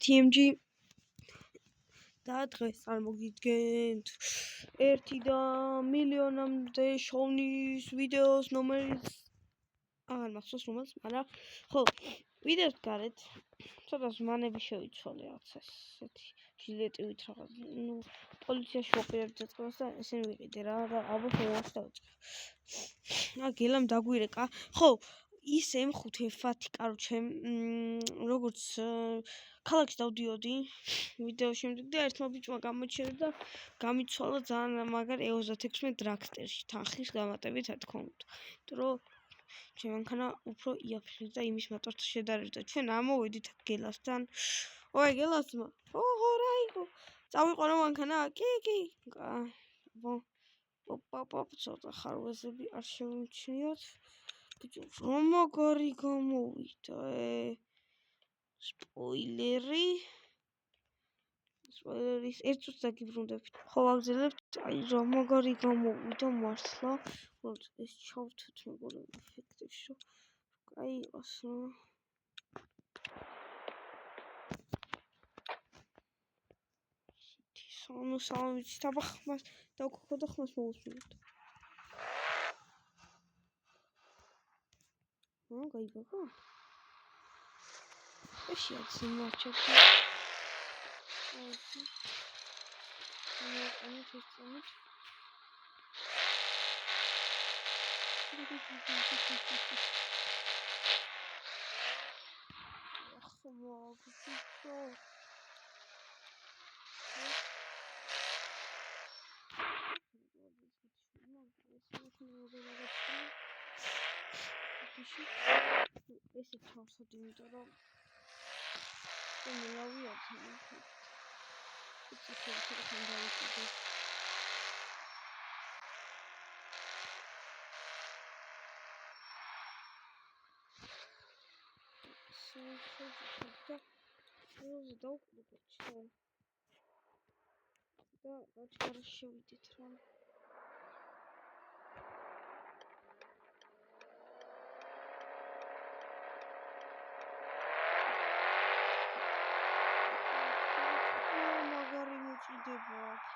TMG და დღეს წარმოგიდგენთ 1,000,000-მდე შოვნის ვიდეოს ნომერიც აღარ მახსოვს რომელს, მაგრამ ხო, ვიდეოს გარეთ ცოტა ზმანები შევიცვალე რაღაცა ესეთი ჟილეტივით რაღაც, პოლიციაში ვაყირებ ძაწყებას და ესენი ვიყიდე რა და ალბათ მომავალში დავიწყებ. გელამ დაგვირეკა. ხო, ის M5 F10 კაროჩე, როგორც ქალაქში დავდიოდი ვიდეოს შემდეგ და ერთმა ბიჭმა გამოჩერდა და გამიცვალა ძალიან მაგარი E36 დრაგსტერში თანხის გამატებით რა თქმა უნდა. იმიტომ ჩემ მანქანა უფრო იაფლებს და იმის მოტორს შედარებით და ჩვენ ამოვედით გელასთან. ой, გელასმა. რა იყო? წავიყვანო მანქანა? კი. ოპ, ცოტა ხარვეზები არ შევიმჩნიოთ. ბიჭო, რომ მაგარი გამოვიდა, სპოილერის ერთ წუთს დაგიბრუნდებით. ხო, ვაგზელებთ, რომ მაგარი გამოვიდა მართლა. ეს ჩავთვით მეგობრებო ეფექტებში, რომ კაი იყოს. სამი თაბახმას დავქოქო და ხმას მოვუსმინოთ. გაიგო? ეშიაც იმარჩევს. ესე ჩავსად, იმიტომ რომ მელავია თან. და გაჩქარა შევიდეთ რა. მაგარი მოჭიდება აქ,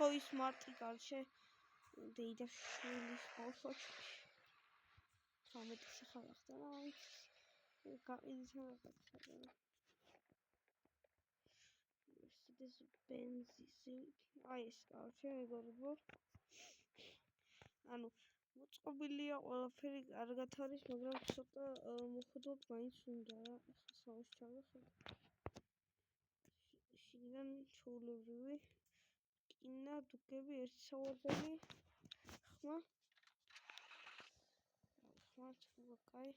ხო ის მარტი გარშე დეიდა შვილის ბავშვი 18 ხალხი და გაყიდით რაღაცა. ეს ბენზისი, ეს კარჩე მეგობრებო. მოწყობილია ყველაფერი კარგად არის, მაგრამ ცოტა მოხდოთ მაინც უნდა რა. ახლა სალოს ჩავიხე. შიგნიდან ჩაოლებრივი კინა დუგები ერთ სავალდელი ხმა კაი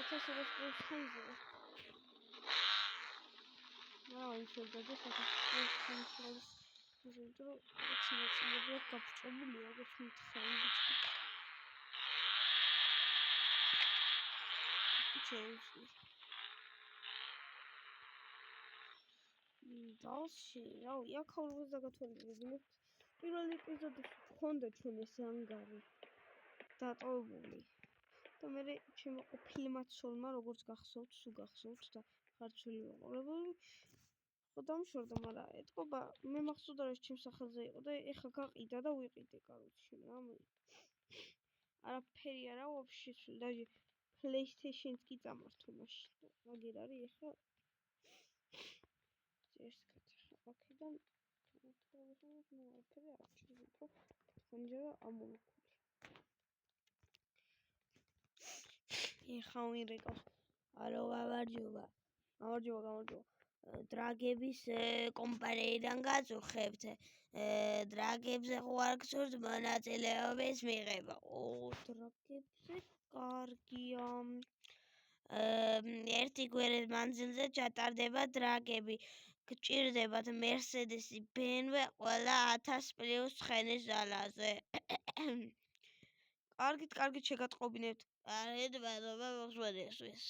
1000 პლუს ხანზე ის შეგდოს 1000 პლუს ხანზე ზედრო ცოტა გაფჭებული როგორც მითხარი ბიჭო დავში რავი აქ აუზს დაგათვალიერებინებთ. პირველ ეპიზოდში ხონდა ჩვენ ეს ანგარი დატოვებული და მე ჩემო ყოფილმა ცოლმა როგორც გახსოვთ, სულ გახსოვთ და ხარცული მოყოლებული ხო დამშორდა, მაგრამ ეთყობა მე მახსოვდა რომ ჩემს სახელზე იყო და ეხა გაყიდა და ვიყიდე კაროჩე რა. არაფერი არა ვაფშე даже PlayStation-ს კი წამართო მაშინ. მაგერ არის ეხა ეს აქედან არაფერი არ ჩიზიტო ხანჯერა ამოლკული. ეხა ვირეკავ. ალო, გამარჯობა. დრაგების კომპანიიდან გაწუხებთ. დრაგებზე ხო არ გსურთ მონაწილეობის მიღება? დრაგებზე კარგია. ერთი გვერდის მანძილზე ჩატარდება დრაგები. გჭირდებათ Mercedes-ი, BMW ყველა 1000 პლუს ცხენის ძალაზე. კარგით შეგატყობინებთ. კარგით, მადლობა მოხსნისთვის.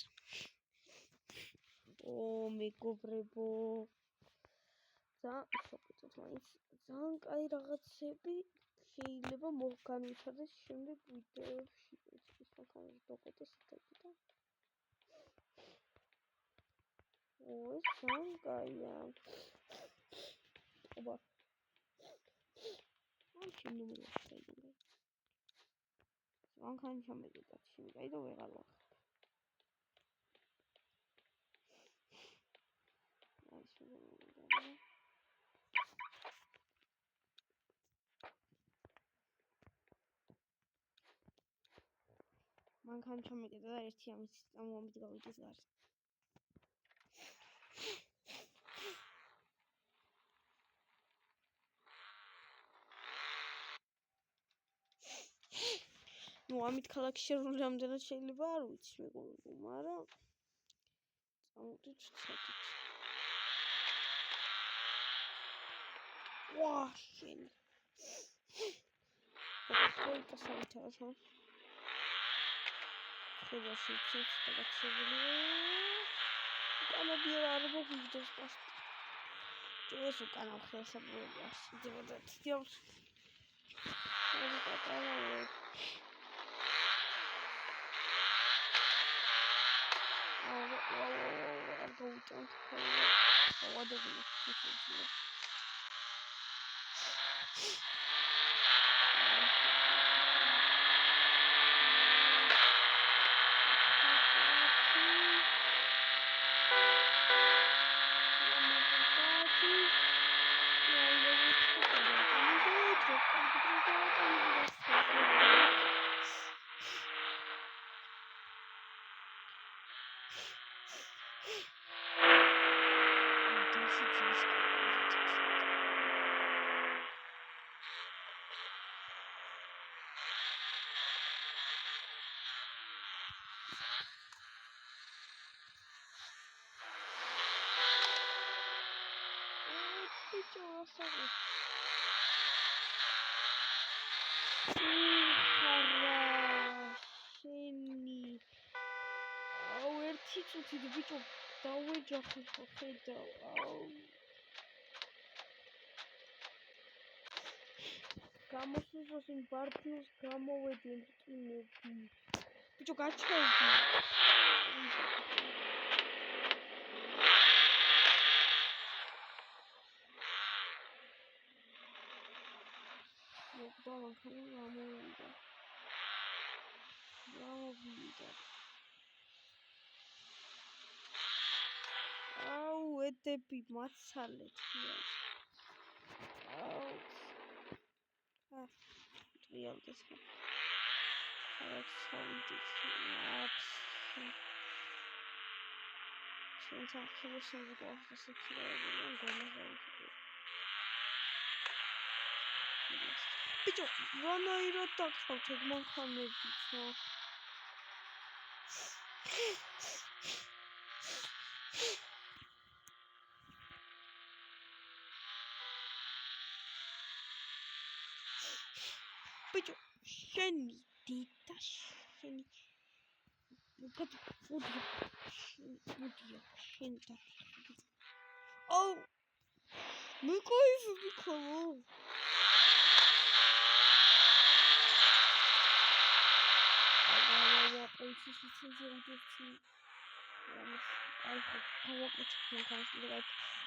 მეგობრებო. ძალიან კაი რაღაცები შეიძლება განვითარდეს შემდეგ ვიდეოში. ის მაგალითად დოკოტეს იტაკიდა. ეს ძალიან კაია. აბა. შემიძლია შეიძლება. მანქანა ჩამეგდათ, შემიძლია და ვეღარ ვახ. მანქანა ჩამეგდა და ერთი ამის წამომით გავიდეს გარს. ამით ქალაქში შეურული რამდენად შეიძლება არ ვიცი მეგობრებო, მაგრამ წამოდით ვცადეთ. შენი. ოკეი, დასავითარო. ხებაში ცეც დაგაცებულია. კანაბიერ არ მოგიგდეს პასტი. ეს უკანა ხელსაბრუნებლია. შეიძლება თითოეულ. ეს პატარა. არ გავუტანთ ხოლმე. ავადებული შეიძლება. Bicho, დავეჯახე ხო ხედავ. გამოსულოს იმ ბარდილს გამოვედი მტკინები. Bicho, გაჩხევდი. მანქანა გამოვიდა. ედები მაცალეთ. რეალდეს. Bicho, რანაირად დაგწყობთ ეგ მანქანებიო. Bicho, შენი დედა შენი მოდია შენ და მე კაიფი ხოლო პოლიციის ლიცენზია უდევცი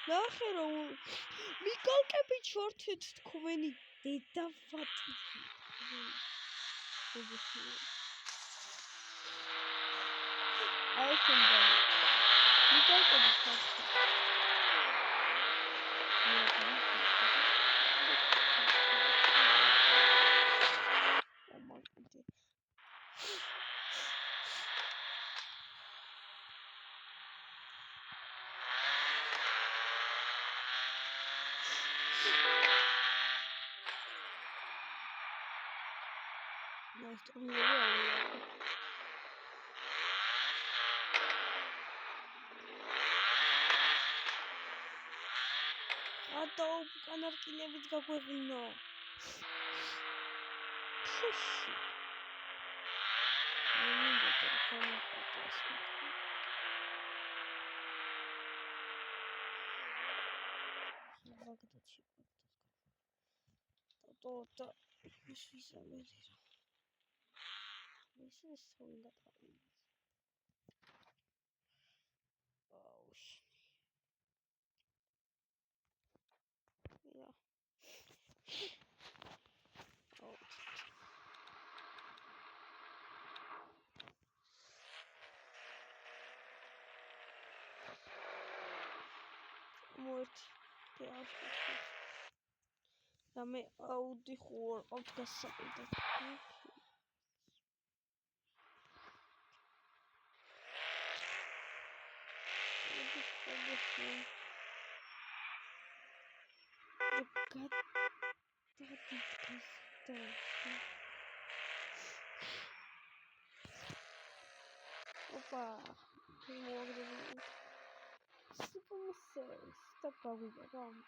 ნახე რომ მიკალკები ჩორთეთ თქვენი დედა ვატი რატო კანარკილებით გაგვეღინა? ფუში. მინდა კონკრეტეს. მაგდაცი და ის ვისამერია. This is so good. Oh shit. Yeah. Oh. Mort. Ja, Rame Audi hoor opgesaald. Opa, super serious. Stop going around.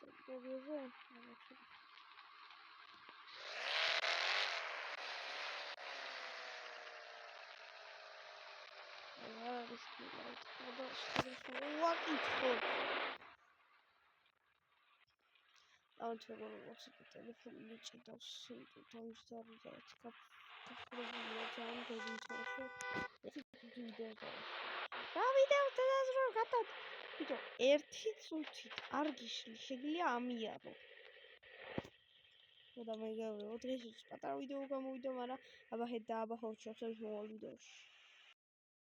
Yeah, this is like what it's for. I want to go watch the telephone which it does seem to times that it's got ვიდეო ერთი წუთით არ გიშლი შეგიძლია ამიარო და მე გავიგო დღესაც პატარა ვიდეო გამოვიდა მაგრამ აბა ხედა აბა ხო შევსებთ მოვალ ვიდეოში